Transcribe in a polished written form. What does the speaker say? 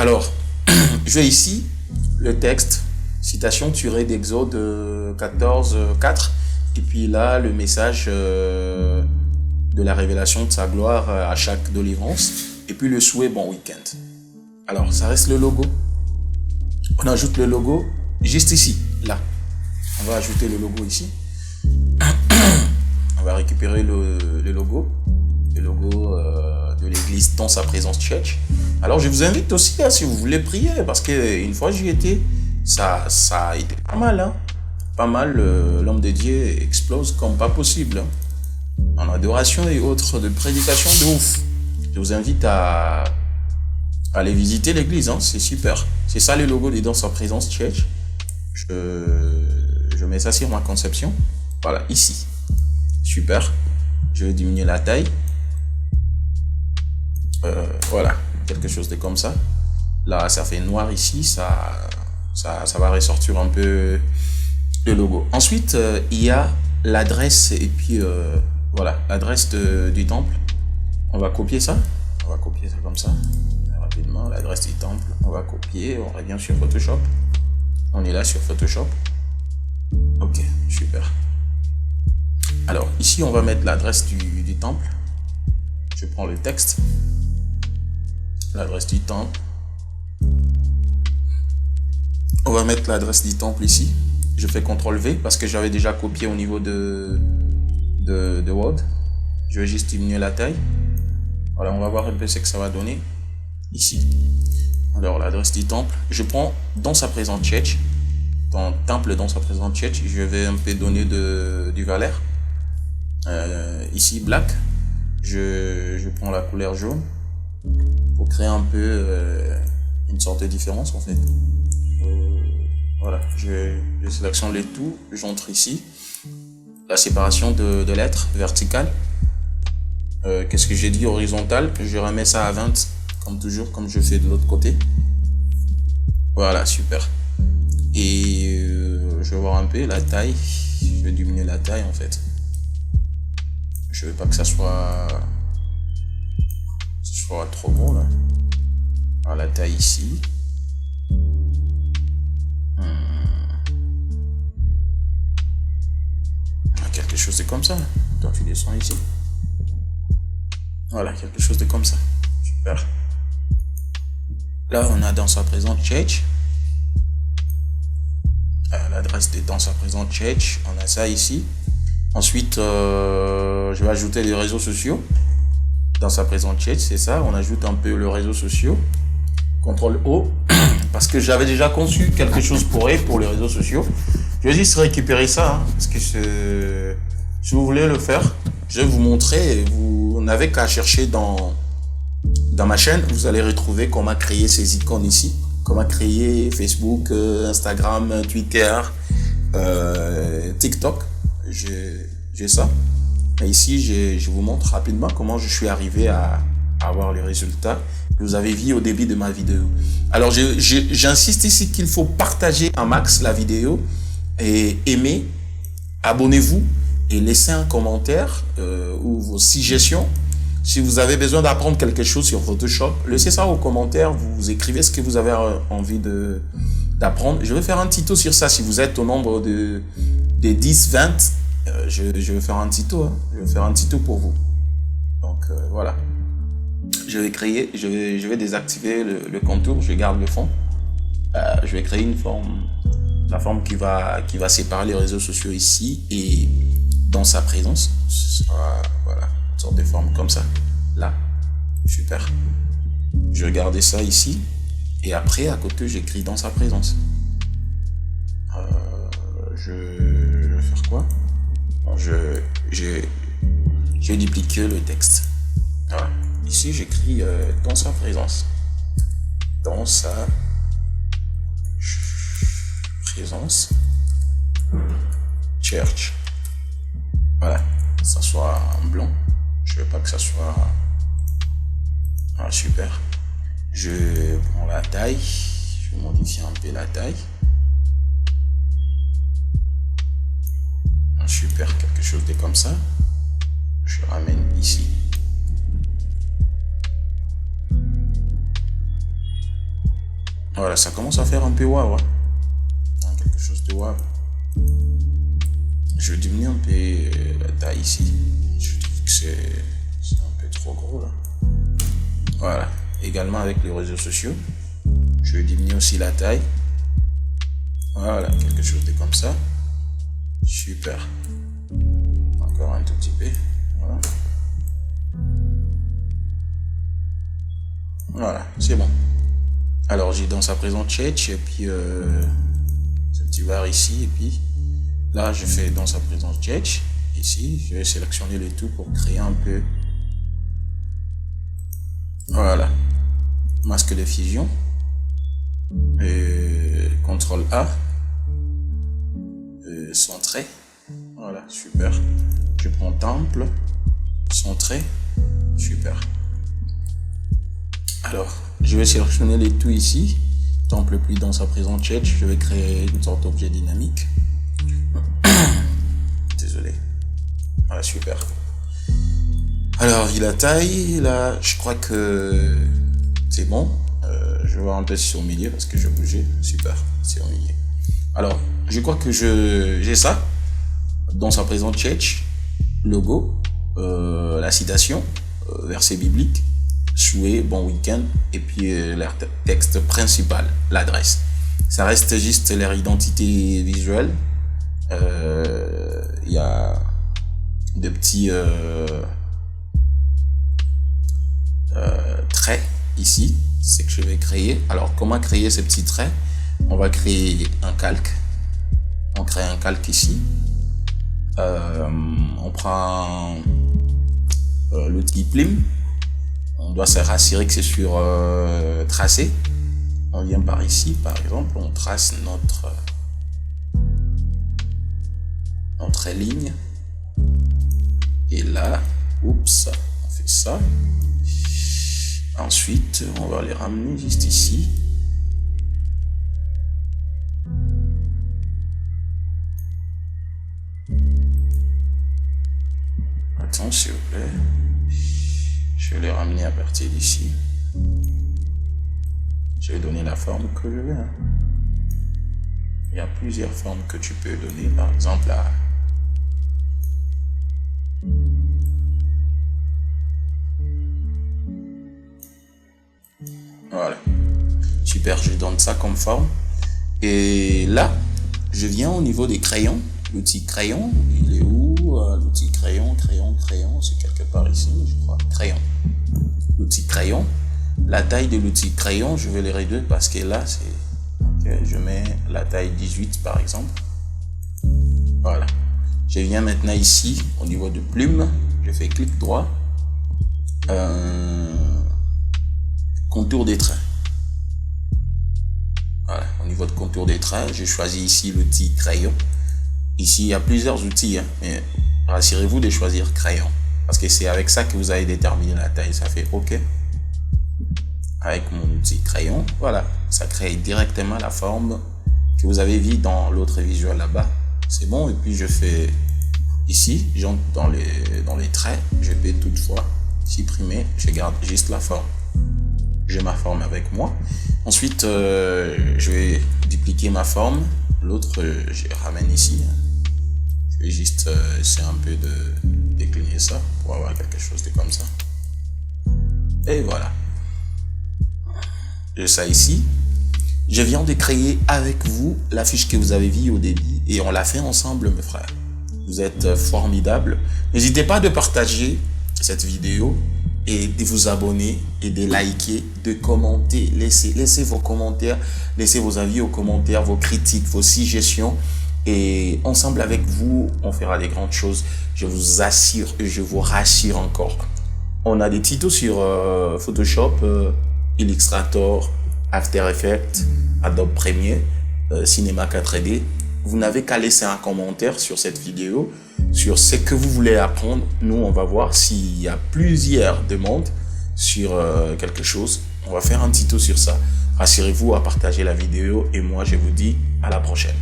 Alors, je vais ici, le texte, citation tirée d'Exode 14, 4. Et puis là, le message de la révélation de sa gloire à chaque délivrance. Et puis le souhait bon week-end. Alors, ça reste le logo. On ajoute le logo juste ici, là. On va ajouter le logo ici. On va récupérer le logo. Le logo de l'église dans sa présence church. Alors, je vous invite aussi, si vous voulez prier, parce qu'une fois j'y étais, ça a été pas mal. Hein. Pas mal, l'homme de Dieu explose comme pas possible. Hein. En adoration et autres, de prédication de ouf. Je vous invite à aller visiter l'église, hein, c'est super. C'est ça le logo de Dans sa présence church. Je mets ça sur ma conception. Voilà, ici. Super. Je vais diminuer la taille. Voilà, quelque chose de comme ça. Là, ça fait noir ici. Ça va ressortir un peu le logo. Ensuite, il y a l'adresse et puis voilà, l'adresse du temple. On va copier ça. On va copier ça comme ça. Rapidement, l'adresse du temple. On va copier. On revient sur Photoshop. On est là sur Photoshop. Ok, super. Alors, ici, on va mettre l'adresse du temple. Je prends le texte. L'adresse du temple. On va mettre l'adresse du temple ici. Je fais CTRL-V parce que j'avais déjà copié au niveau de Word. Je vais juste diminuer la taille. Voilà, on va voir un peu ce que ça va donner. Ici. Alors, l'adresse du temple. Je prends dans sa présence church. Dans temple dans sa présence church. Je vais un peu donner du valeur. Ici, black. Je prends la couleur jaune. Pour créer un peu une sorte de différence en fait. Voilà, je sélectionne le tout, j'entre ici. La séparation de lettres verticale. Qu'est-ce que j'ai dit horizontal? Je remets ça à 20, comme toujours, comme je fais de l'autre côté. Voilà, super. Et je vais voir un peu la taille. Je vais diminuer la taille en fait. Je veux pas que ça soit trop gros là. Alors, la taille ici. Quelque chose de comme ça. Toi tu descends ici. Voilà, quelque chose de comme ça. Super. Là on a dans sa présence church. L'adresse de dans sa présence church. On a ça ici. Ensuite je vais ajouter les réseaux sociaux. Dans sa présence church, c'est ça. On ajoute un peu le réseau social. CTRL-O. Parce que j'avais déjà conçu quelque chose pour les réseaux sociaux. Je vais juste récupérer ça. Hein, parce que si vous voulez le faire, je vais vous montrer. Vous n'avez qu'à chercher dans ma chaîne. Vous allez retrouver comment créer ces icônes ici. Comment créer Facebook, Instagram, Twitter, TikTok. J'ai ça. Mais ici, je vous montre rapidement comment je suis arrivé à avoir les résultats que vous avez vu au début de ma vidéo. Alors, j'insiste ici qu'il faut partager un max la vidéo et aimer, abonnez-vous et laissez un commentaire ou vos suggestions. Si vous avez besoin d'apprendre quelque chose sur Photoshop, laissez ça aux commentaires, vous écrivez ce que vous avez envie d'apprendre. Je vais faire un tuto sur ça si vous êtes au nombre de 10, 20. Je vais faire un tuto, hein. Je vais faire un tuto pour vous. Donc voilà. Je vais désactiver le contour, je garde le fond. Je vais créer une forme, la forme qui va séparer les réseaux sociaux ici et dans sa présence. Ce sera, voilà, une sorte de forme comme ça. Là, super. Je vais garder ça ici et après à côté j'écris dans sa présence. Je vais faire quoi? Je vais dupliquer le texte. Voilà. Ici, j'écris dans sa présence. Dans sa présence. Church. Voilà. Ça soit en blanc. Je veux pas que ça soit... Voilà, super. Je prends la taille. Je vais modifier un peu la taille. Super, quelque chose de comme ça. Je ramène ici. Voilà, ça commence à faire un peu waouh. Hein. Quelque chose de waouh. Je vais diminuer un peu la taille ici. Je trouve que c'est un peu trop gros là. Voilà. Également avec les réseaux sociaux. Je vais diminuer aussi la taille. Voilà, quelque chose de comme ça. Super. Encore un tout petit peu. Voilà. Voilà, c'est bon. Alors j'ai dans sa présence Tchetch et puis ce petit var ici et puis là je fais dans sa présence Tchetch. Ici je vais sélectionner le tout pour créer un peu. Voilà. Masque de fusion. CTRL A. Centré. Voilà, super. Je prends temple. Centré. Super. Alors, je vais sélectionner les tout ici. Temple puis dans sa présence Tchetch. Je vais créer une sorte d'objet dynamique. Désolé. Voilà, super. Alors, il a taille. Là, je crois que c'est bon. Je vais voir un peu sur le milieu parce que je bougeais. Super, c'est au milieu. Alors, je crois que j'ai ça. Dans sa présence Tchetch. Logo. La citation. Verset biblique. Souhait, bon week-end. Et puis, leur texte principal. L'adresse. Ça reste juste leur identité visuelle. Il y a de petits traits ici, c'est que je vais créer. Alors comment créer ces petits traits? On va créer un calque. On crée un calque ici. On prend l'outil Plume. On doit se rassurer que c'est sur tracé. On vient par ici, par exemple, on trace notre ligne. Et là, oups, on fait ça. Ensuite, on va les ramener juste ici. Attends, s'il vous plaît. Je vais les ramener à partir d'ici. Je vais donner la forme que je veux. Hein. Il y a plusieurs formes que tu peux donner. Par exemple, à voilà. Super, je donne ça comme forme. Et là, je viens au niveau des crayons. L'outil crayon, il est où? L'outil crayon, c'est quelque part ici, je crois. Crayon. L'outil crayon. La taille de l'outil crayon, je vais les réduire parce que là, c'est... Okay, je mets la taille 18 par exemple. Voilà. Je viens maintenant ici, au niveau de plume. Je fais clic droit. Contour des traits. Voilà. Au niveau de contour des traits, j'ai choisi ici l'outil crayon. Ici, il y a plusieurs outils, hein, mais rassurez-vous de choisir crayon. Parce que c'est avec ça que vous allez déterminer la taille. Ça fait OK. Avec mon outil crayon, voilà. Ça crée directement la forme que vous avez vue dans l'autre visuel là-bas. C'est bon. Et puis, je fais ici, j'entre dans les traits. Je vais toutefois supprimer. Je garde juste la forme. J'ai ma forme avec moi. Ensuite, je vais dupliquer ma forme. L'autre, je ramène ici. Je vais juste essayer un peu de décliner ça pour avoir quelque chose de comme ça. Et voilà. J'ai ça ici. Je viens de créer avec vous la fiche que vous avez vue au début et on l'a fait ensemble, mes frères. Vous êtes formidables. N'hésitez pas de partager cette vidéo et de vous abonner et de liker, de commenter. Laissez vos commentaires, laissez vos avis aux commentaires, vos critiques, vos suggestions. Et ensemble avec vous, on fera des grandes choses. Je vous assure et je vous rassure encore. On a des tutos sur Photoshop, Illustrator, After Effects, Adobe Premiere, Cinema 4D. Vous n'avez qu'à laisser un commentaire sur cette vidéo, sur ce que vous voulez apprendre. Nous, on va voir s'il y a plusieurs demandes sur quelque chose. On va faire un tuto sur ça. Rassurez-vous à partager la vidéo et moi, je vous dis à la prochaine.